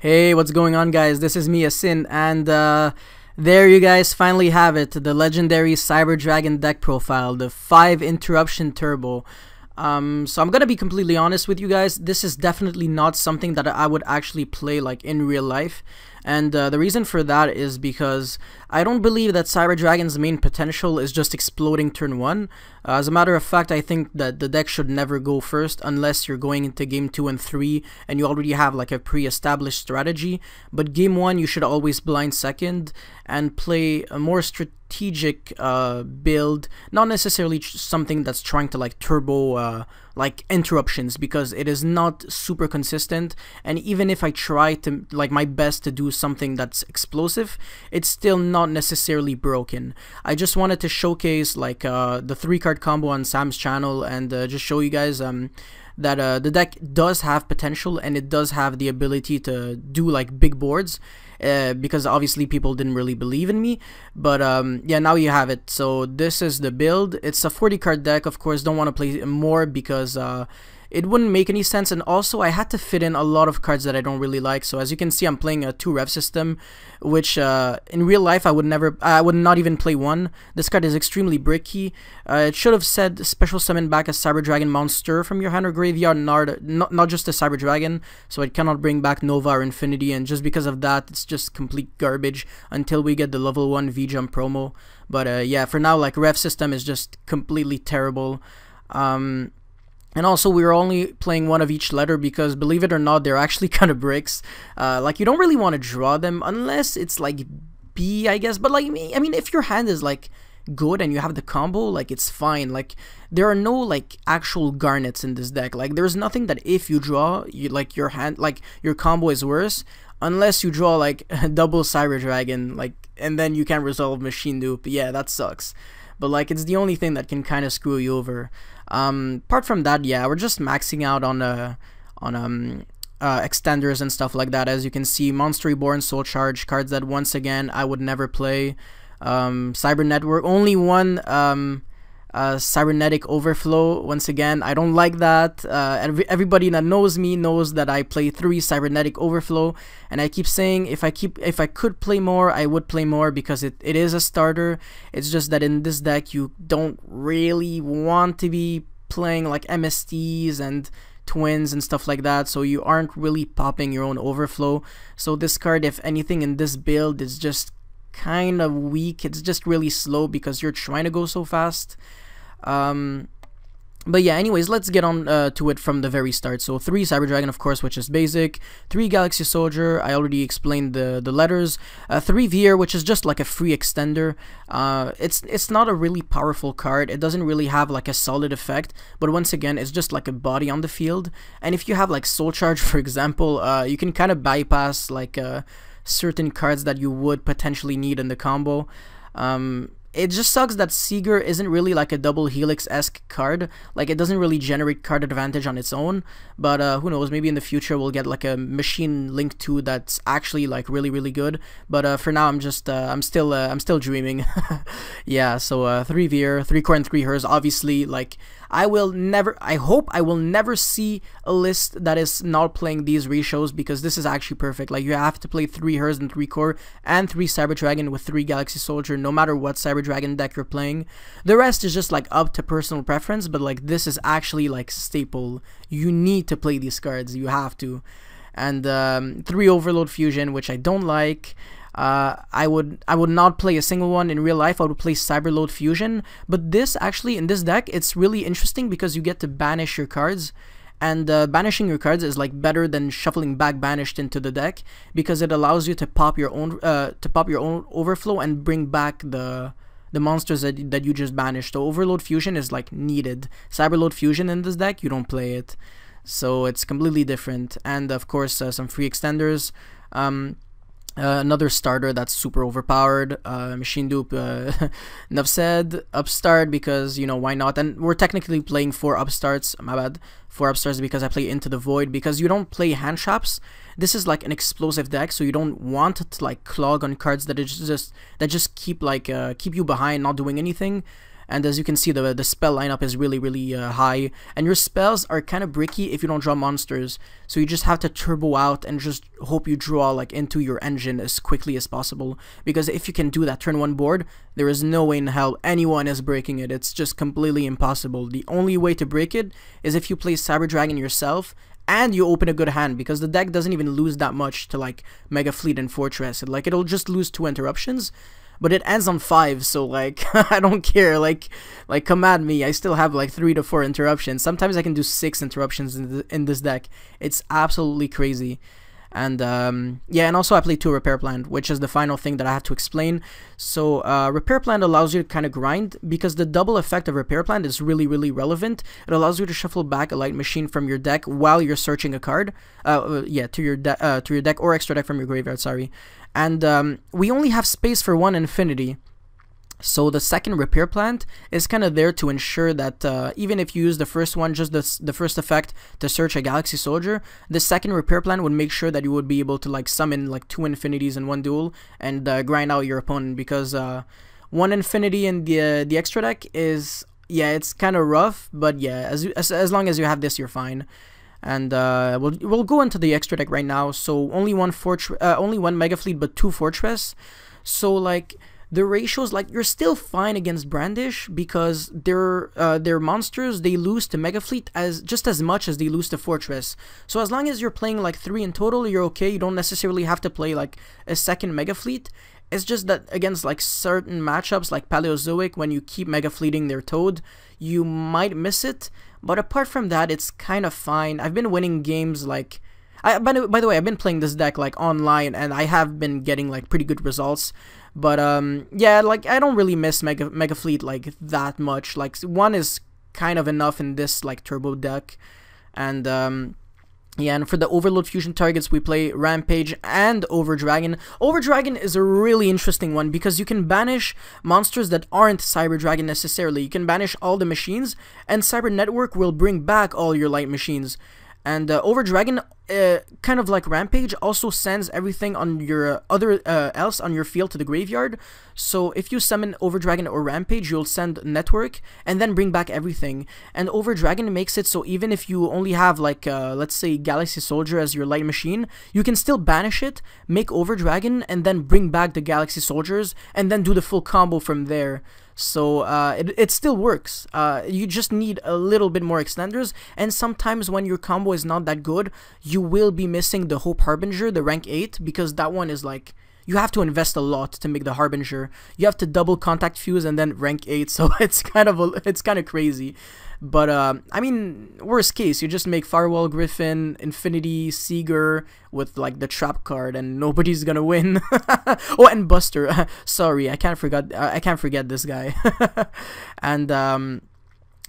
Hey, what's going on, guys? This is me, Asin, and there you guys finally have it, the legendary Cyber Dragon deck profile, the 5 Interruption Turbo. So I'm gonna be completely honest with you guys, this is definitely not something that I would actually play like in real life. And the reason for that is because I don't believe that Cyber Dragon's main potential is just exploding turn 1. As a matter of fact, I think that the deck should never go first unless you're going into game 2 and 3 and you already have like a pre-established strategy. But game 1 you should always blind second and play a more strategic build, not necessarily something that's trying to like turbo like interruptions, because it is not super consistent. And even if I try to like my best to do something that's explosive, it's still not necessarily broken. I just wanted to showcase like the 3-card combo on Sam's channel and just show you guys that the deck does have potential and it does have the ability to do like big boards. Because obviously people didn't really believe in me, but yeah, now you have it. So this is the build. It's a 40-card deck. Of course, don't want to play more because it wouldn't make any sense, and also I had to fit in a lot of cards that I don't really like. So as you can see, I'm playing a 2-rev system, which in real life I would not even play 1. This card is extremely bricky. It should have said special summon back a Cyber Dragon monster from your hand or graveyard, not just a Cyber Dragon, so it cannot bring back Nova or Infinity, and just because of that, it's just complete garbage until we get the level 1 V-Jump promo. But yeah, for now, like, rev system is just completely terrible. And also, we were only playing one of each letter because, believe it or not, they're actually kind of bricks. Like, you don't really want to draw them unless it's like B, I guess. But like, I mean, if your hand is like good and you have the combo, like, it's fine. Like, there are no like actual garnets in this deck. Like, there's nothing that if you draw, like your hand, like your combo is worse, unless you draw like a double Cyber Dragon, like, and then you can resolve Machine Dupe. Yeah, that sucks. But like, it's the only thing that can kind of screw you over. Apart from that, yeah, we're just maxing out on extenders and stuff like that. As you can see, Monster Reborn, Soul Charge, cards that once again I would never play. Cyber Network, only one Cybernetic Overflow. Once again, I don't like that. Everybody that knows me knows that I play 3 Cybernetic Overflow, and I keep saying if I could play more, I would play more because it is a starter. It's just that in this deck you don't really want to be playing like MSTs and twins and stuff like that, so you aren't really popping your own Overflow. So this card, if anything, in this build is just kind of weak. It's just really slow because you're trying to go so fast. But yeah, anyways, let's get on to it from the very start. So 3 Cyber Dragon, of course, which is basic. 3 Galaxy Soldier, I already explained the letters. 3 Veer, which is just like a free extender. It's not a really powerful card. It doesn't really have like a solid effect, but once again, it's just like a body on the field. And if you have like Soul Charge, for example, you can kind of bypass like certain cards that you would potentially need in the combo. It just sucks that Seeger isn't really like a double Helix-esque card. Like, it doesn't really generate card advantage on its own, but who knows, maybe in the future we'll get like a Machine Link 2 that's actually like really good. But for now, I'm just I'm still dreaming. Yeah, so 3 Veer, 3 Core and 3 Hers. Obviously, like, I hope I will never see a list that is not playing these reshows, because this is actually perfect. Like, you have to play 3 Hers and 3 Core and 3 Cyber Dragon with 3 Galaxy Soldier, no matter what Cyber Dragon deck you're playing. The rest is just like up to personal preference, but like, this is actually like staple. You need to play these cards, you have to. And 3 Overload Fusion, which I don't like. I would not play a single one in real life. I would play Cyberload Fusion, but this actually, in this deck, it's really interesting because you get to banish your cards, and banishing your cards is like better than shuffling back banished into the deck, because it allows you to pop your own overflow and bring back the monsters that you just banished. So Overload Fusion is like needed. Cyberload Fusion in this deck, you don't play it, so it's completely different. And of course, some free extenders. Another starter that's super overpowered, Machine Dupe, enough said. Upstart, because, you know, why not? And we're technically playing 4 upstarts, my bad, 4 upstarts because I play Into the Void, because you don't play hand traps. This is like an explosive deck, so you don't want it to like clog on cards that just keep like keep you behind, not doing anything. and as you can see, the spell lineup is really high, and your spells are kind of bricky if you don't draw monsters, so you just have to turbo out and just hope you draw like into your engine as quickly as possible, because if you can do that turn 1 board, there is no way in hell anyone is breaking it. It's just completely impossible. The only way to break it is if you play Cyber Dragon yourself and you open a good hand, because the deck doesn't even lose that much to like Mega Fleet and Fortress. Like, it'll just lose 2 interruptions, but it ends on 5, so like I don't care. Like come at me, I still have like 3 to 4 interruptions. Sometimes I can do 6 interruptions in this deck. It's absolutely crazy. And yeah, and also I play 2 Repair Plant, which is the final thing that I have to explain. So Repair Plant allows you to kind of grind, because the double effect of Repair Plant is really relevant. It allows you to shuffle back a light machine from your deck while you're searching a card, yeah, to your deck or extra deck from your graveyard, sorry. And we only have space for 1 infinity. So the second Repair Plant is kind of there to ensure that even if you use the first one, just the first effect to search a Galaxy Soldier, the second Repair Plant would make sure that you would be able to like summon like 2 infinities in 1 duel and grind out your opponent, because 1 infinity in the extra deck is, yeah, it's kind of rough, but yeah, as long as you have this, you're fine. And we'll go into the extra deck right now. So only one Mega Fleet, but 2 Fortress. So like, the ratios, like, you're still fine against Brandish, because their monsters, they lose to Mega Fleet just as much as they lose to Fortress. So as long as you're playing like 3 in total, you're okay. You don't necessarily have to play like a second Mega Fleet. It's just that against like certain matchups like Paleozoic, when you keep Mega Fleeting their Toad, you might miss it. But apart from that, it's kind of fine. I've been winning games like... by the way, I've been playing this deck like online, and I have been getting like pretty good results. But yeah, like, I don't really miss Mega Fleet like that much. Like, 1 is kind of enough in this like turbo deck. And yeah, and for the Overload Fusion targets, we play Rampage and Overdragon. Overdragon is a really interesting one, because you can banish monsters that aren't Cyber Dragon necessarily. You can banish all the machines, and Cyber Network will bring back all your light machines. And Overdragon, kind of like Rampage, also sends everything on your else on your field to the graveyard. So if you summon Overdragon or Rampage, you'll send Network and then bring back everything. And Overdragon makes it so even if you only have like let's say Galaxy Soldier as your light machine, you can still banish it, make Overdragon, and then bring back the Galaxy Soldiers, and then do the full combo from there. So it still works. You just need a little bit more extenders, and sometimes when your combo is not that good, you will be missing the Hope Harbinger, the rank 8, because that one is like, you have to invest a lot to make the Harbinger. You have to double contact fuse and then rank 8, so it's kind of crazy. But I mean, worst case, you just make Firewall Griffin, Infinity Seeger with like the trap card, and nobody's gonna win. Oh, and Buster. Sorry, I can't forget this guy. And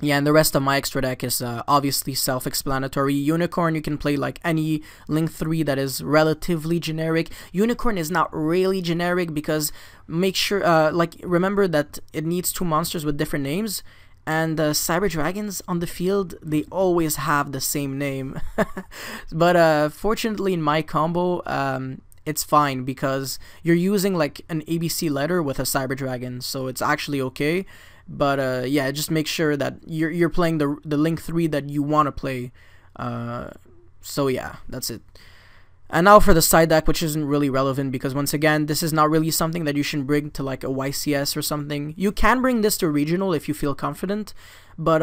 yeah, and the rest of my extra deck is obviously self-explanatory. Unicorn, you can play like any Link 3 that is relatively generic. Unicorn is not really generic, because make sure like, remember that it needs 2 monsters with different names. And Cyber Dragons on the field, they always have the same name. But fortunately in my combo, it's fine, because you're using like an ABC letter with a Cyber Dragon, so it's actually okay. But yeah, just make sure that you're playing the Link 3 that you want to play. So yeah, that's it. And now for the side deck, which isn't really relevant, because once again, this is not really something that you should bring to like a YCS or something. You can bring this to regional if you feel confident, but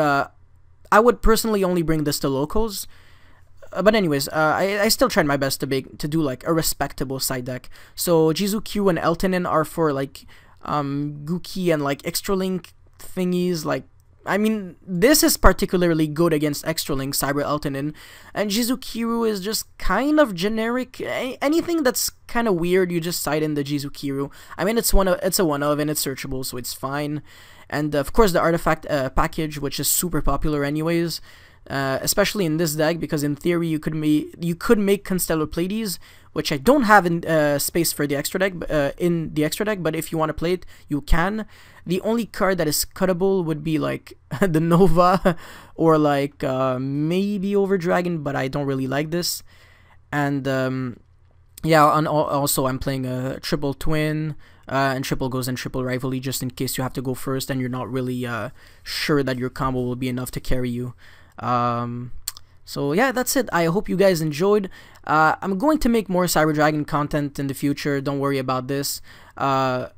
I would personally only bring this to locals. But anyways, I still tried my best to do like a respectable side deck. So Jizu-Q and Eltonin are for like Gookie and like Extra Link thingies. Like, I mean, this is particularly good against Extra Link, Cyber Eltonin, and Jizu-Kiru is just kind of generic. Anything that's kind of weird, you just side in the Jizu-Kiru. I mean, it's a one-of, and it's searchable, so it's fine. And of course, the artifact package, which is super popular anyways, especially in this deck, because in theory you could make Constellar Pleiades, which I don't have in space for the extra deck, but if you want to play it, you can. The only card that is cuttable would be like the Nova, or like maybe Overdragon, but I don't really like this. And yeah, and also I'm playing a triple twin, and triple goes in triple rifle just in case you have to go first and you're not really sure that your combo will be enough to carry you. So yeah, that's it. I hope you guys enjoyed. I'm going to make more Cyber Dragon content in the future. Don't worry about this. I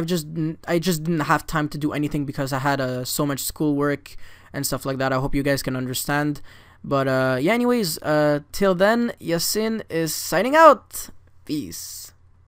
just didn't have time to do anything because I had so much schoolwork and stuff like that. I hope you guys can understand. But yeah, anyways, till then, Yasin is signing out. Peace.